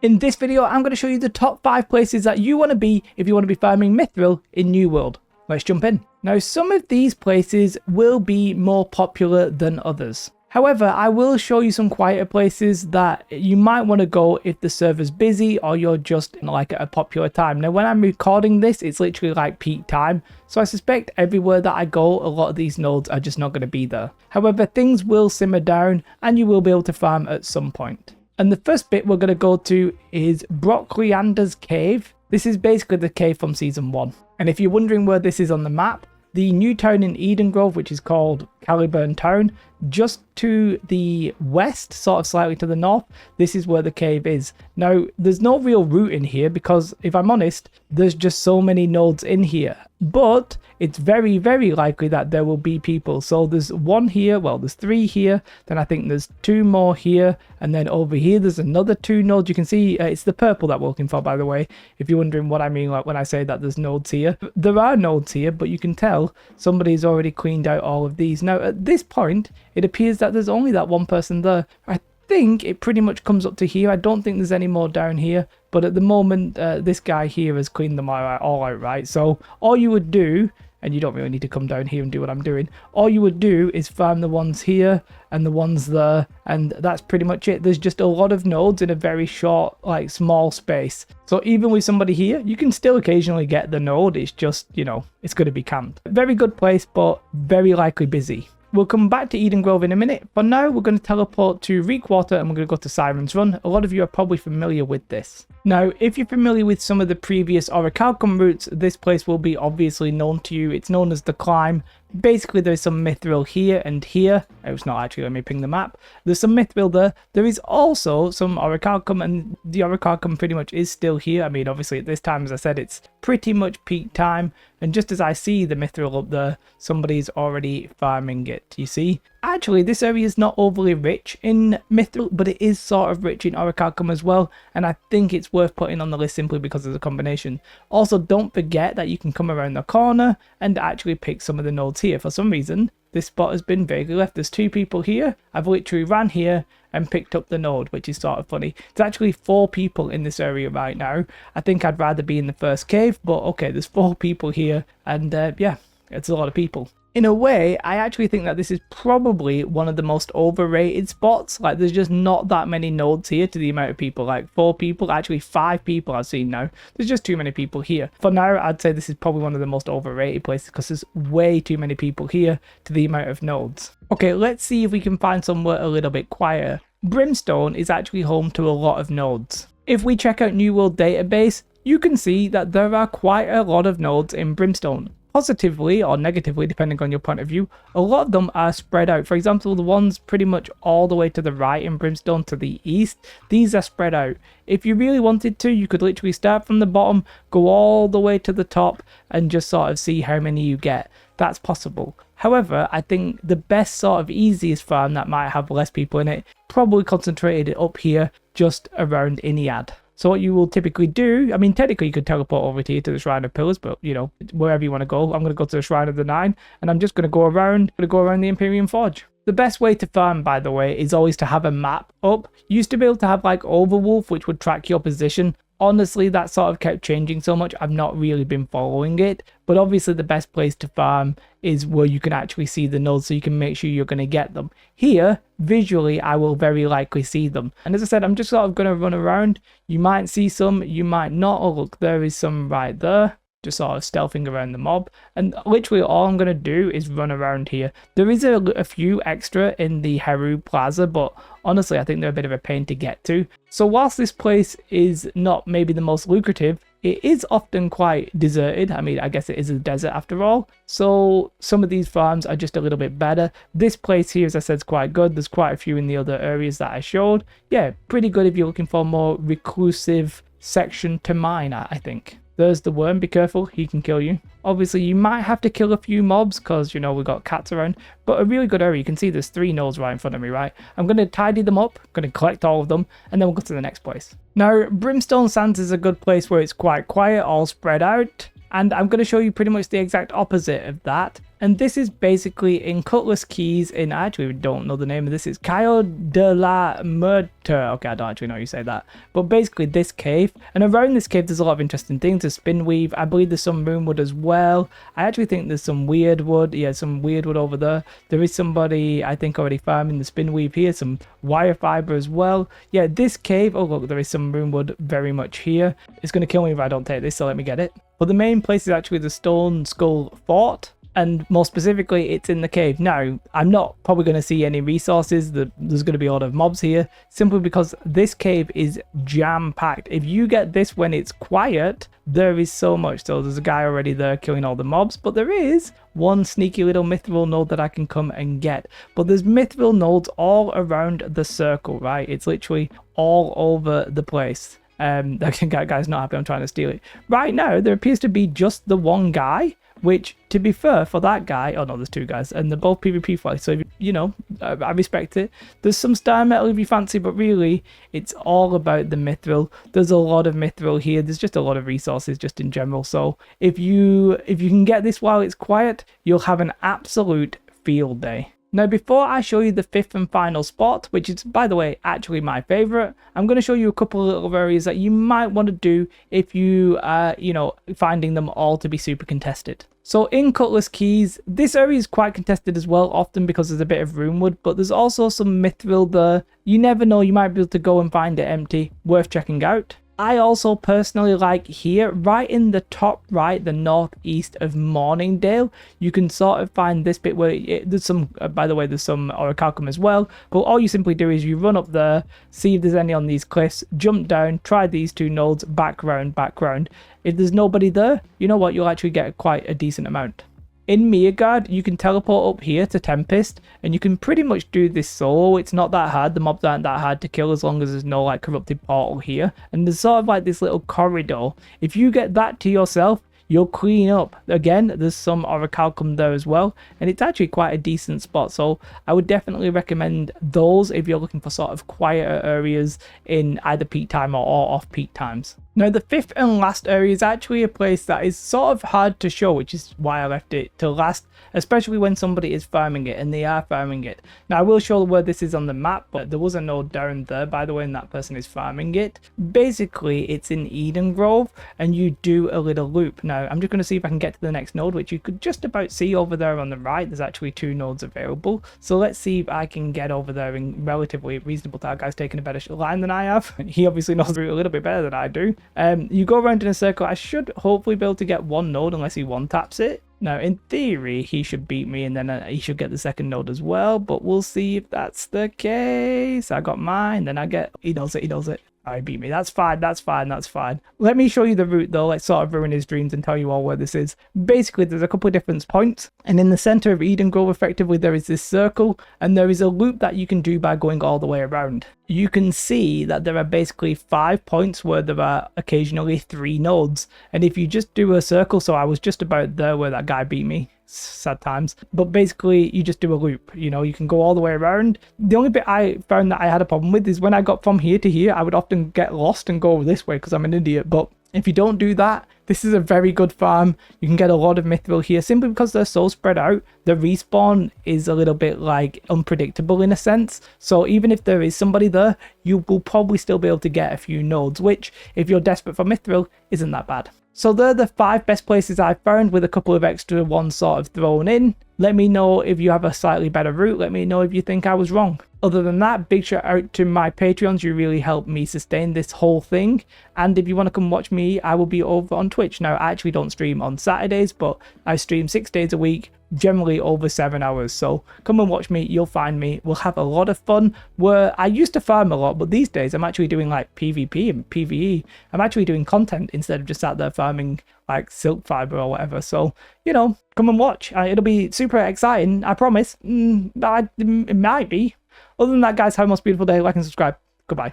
In this video, I'm going to show you the top 5 places that you want to be if you want to be farming Mythril in New World. Let's jump in. Now, some of these places will be more popular than others. However, I will show you some quieter places that you might want to go if the server's busy or you're just like at a popular time. Now, when I'm recording this, it's literally like peak time. So I suspect everywhere that I go, a lot of these nodes are just not going to be there. However, things will simmer down and you will be able to farm at some point. And the first bit we're going to go to is Brockleander's Cave. This is basically the cave from Season 1. And if you're wondering where this is on the map, the new town in Eden Grove, which is called Caliburn Town, just to the west, sort of slightly to the north, this is where the cave is. Now, there's no real route in here because, if I'm honest, there's just so many nodes in here. But it's very, very likely that there will be people. So there's one here, well, there's 3 here, then I think there's 2 more here, and then over here there's another 2 nodes. You can see it's the purple that we're looking for, by the way, if you're wondering what I mean like when I say that there's nodes here. There are nodes here, but you can tell somebody's already cleaned out all of these. Now, at this point, it appears that there's only that one person there. I think it pretty much comes up to here. I don't think there's any more down here, but at the moment this guy here has cleaned them all out, right? So all you would do, and you don't really need to come down here and do what I'm doing, all you would do is farm the ones here and the ones there, and that's pretty much it. There's just a lot of nodes in a very short, like, small space. So even with somebody here, you can still occasionally get the node. It's just, you know, it's going to be camped. Very good place, but very likely busy. We'll come back to Eden Grove in a minute. For now, we're going to teleport to Reek Water and we're going to go to Siren's Run. A lot of you are probably familiar with this. Now, if you're familiar with some of the previous Orichalcum routes, this place will be obviously known to you. It's known as the Climb. Basically, there's some Mythril here and here. It's not actually, let me ping the map. There's some Mythril there. There is also some Orichalcum, and the Orichalcum pretty much is still here. I mean, obviously, at this time, as I said, it's pretty much peak time. And just as I see the Mythril up there, somebody's already farming it, you see? Actually, this area is not overly rich in Mythril, but it is sort of rich in Orichalcum as well, and I think it's worth putting on the list simply because of the combination. Also, don't forget that you can come around the corner and actually pick some of the nodes here. For some reason, this spot has been vaguely left. There's 2 people here. I've literally ran here and picked up the node, which is sort of funny. There's actually 4 people in this area right now. I think I'd rather be in the first cave, but okay, there's 4 people here, and yeah, it's a lot of people. In a way, I actually think that this is probably one of the most overrated spots. Like, there's just not that many nodes here to the amount of people. Like, 4 people, actually 5 people I've seen now. There's just too many people here. For now, I'd say this is probably one of the most overrated places because there's way too many people here to the amount of nodes. Okay, let's see if we can find somewhere a little bit quieter. Brimstone is actually home to a lot of nodes. If we check out New World Database, you can see that there are quite a lot of nodes in Brimstone. Positively or negatively, depending on your point of view, a lot of them are spread out. For example, the ones pretty much all the way to the right in Brimstone to the east, these are spread out. If you really wanted to, you could literally start from the bottom, go all the way to the top, and just sort of see how many you get. That's possible. However, I think the best sort of easiest farm that might have less people in it, probably concentrated up here, just around Iniad. So what you will typically do, I mean, technically you could teleport over here to the Shrine of Pillars, but, you know, wherever you want to go. I'm going to go to the Shrine of the Nine, and I'm just going to go around the Imperium Forge. The best way to farm, by the way, is always to have a map up. You used to be able to have, like, Overwolf, which would track your position. Honestly, that sort of kept changing so much, I've not really been following it. But obviously the best place to farm is where you can actually see the nodes so you can make sure you're going to get them. Here, visually, I will very likely see them. And as I said, I'm just sort of going to run around. You might see some, you might not. Oh, look, there is some right there. Just sort of stealthing around the mob, and literally all I'm going to do is run around here. There is a few extra in the Heru Plaza, but honestly I think they're a bit of a pain to get to. So whilst this place is not maybe the most lucrative, it is often quite deserted. I mean, I guess it is a desert after all, so some of these farms are just a little bit better. This place here, as I said, is quite good. There's quite a few in the other areas that I showed. Yeah, pretty good if you're looking for a more reclusive section to mine, I think. There's the worm, be careful, he can kill you. Obviously, you might have to kill a few mobs because, you know, we've got cats around. But a really good area, you can see there's 3 nodes right in front of me, right? I'm going to tidy them up, going to collect all of them, and then we'll go to the next place. Now, Brimstone Sands is a good place where it's quite quiet, all spread out. And I'm going to show you pretty much the exact opposite of that. And this is basically in Cutlass Keys in, I actually don't know the name of this, it's Cayo de la Muerte. Okay, I don't actually know how you say that. But basically this cave, and around this cave there's a lot of interesting things. There's spinweave, I believe there's some moonwood as well. I actually think there's some weird wood, yeah, some weird wood over there. There is somebody, I think, already farming the spinweave here, some wire fiber as well. Yeah, this cave, oh look, there is some moonwood very much here. It's going to kill me if I don't take this, so let me get it. But the main place is actually the Stone Skull Fort. And more specifically, it's in the cave. Now, I'm not probably going to see any resources. There's going to be a lot of mobs here, simply because this cave is jam-packed. If you get this when it's quiet, there is so much. So there's a guy already there killing all the mobs, but there is one sneaky little Mythril node that I can come and get. But there's Mythril nodes all around the circle, right? It's literally all over the place. That guy's not happy I'm trying to steal it. Right now, there appears to be just the one guy, which, to be fair, for that guy, oh no, there's two guys, and they're both PvP fights, so, you know, I respect it. There's some star metal if you fancy, but really, it's all about the Mythril. There's a lot of Mythril here. There's just a lot of resources just in general, so if you can get this while it's quiet, you'll have an absolute field day. Now, before I show you the fifth and final spot, which is, by the way, actually my favorite, I'm going to show you a couple of little areas that you might want to do if you are, you know, finding them all to be super contested. So in Cutlass Keys, this area is quite contested as well, often because there's a bit of runewood, but there's also some Mythril there. You never know, you might be able to go and find it empty. Worth checking out. I also personally like here, right in the top right, the northeast of Morningdale, you can sort of find this bit where there's some, by the way, there's some orichalcum as well, but all you simply do is you run up there, see if there's any on these cliffs, jump down, try these two nodes, back round. If there's nobody there, you know what, you'll actually get quite a decent amount. In Mirgard, you can teleport up here to Tempest, and you can pretty much do this solo. It's not that hard. The mobs aren't that hard to kill as long as there's no like corrupted portal here. And there's sort of like this little corridor. If you get that to yourself, you'll clean up. Again, there's some orichalcum there as well, and it's actually quite a decent spot. So I would definitely recommend those if you're looking for sort of quieter areas in either peak time or off-peak times. Now, the fifth and last area is actually a place that is sort of hard to show, which is why I left it to last, especially when somebody is farming it, and they are farming it. Now, I will show where this is on the map, but there was a node down there, by the way, and that person is farming it. Basically, it's in Eden Grove, and you do a little loop. Now, I'm just going to see if I can get to the next node, which you could just about see over there on the right. There's actually two nodes available. So let's see if I can get over there in relatively reasonable time. That guy's taking a better line than I have. He obviously knows the route a little bit better than I do. You go around in a circle. I should hopefully be able to get one node unless he one-taps it. Now, in theory, he should beat me, and then he should get the second node as well, but we'll see if that's the case. I got mine, then I get... He knows it. He beat me. That's fine. Let me show you the route, though. Let's sort of ruin his dreams and tell you all where this is. Basically, there's a couple of different points, and in the center of Eden Grove, effectively, there is this circle, and there is a loop that you can do by going all the way around. You can see that there are basically 5 points where there are occasionally 3 nodes, and if you just do a circle, so I was just about there where that guy beat me. Sad times, but basically you just do a loop. You know, you can go all the way around. The only bit I found that I had a problem with is when I got from here to here, I would often get lost and go this way because I'm an idiot. But if you don't do that, this is a very good farm. You can get a lot of Mythril here simply because they're so spread out. The respawn is a little bit like unpredictable in a sense. So even if there is somebody there, you will probably still be able to get a few nodes, which if you're desperate for Mythril, isn't that bad. So they're the 5 best places I found, with a couple of extra ones sort of thrown in. Let me know if you have a slightly better route. Let me know if you think I was wrong. Other than that, big shout out to my Patreons. You really helped me sustain this whole thing. And if you want to come watch me, I will be over on Twitch. Now, I actually don't stream on Saturdays, but I stream 6 days a week, generally over 7 hours. So come and watch me. You'll find me. We'll have a lot of fun. Where I used to farm a lot, but these days I'm actually doing like PvP and PvE. I'm actually doing content instead of just sat there farming like silk fiber or whatever. So, you know, come and watch. It'll be super exciting, I promise. It might be. Other than that, guys, have a most beautiful day. Like and subscribe. Goodbye.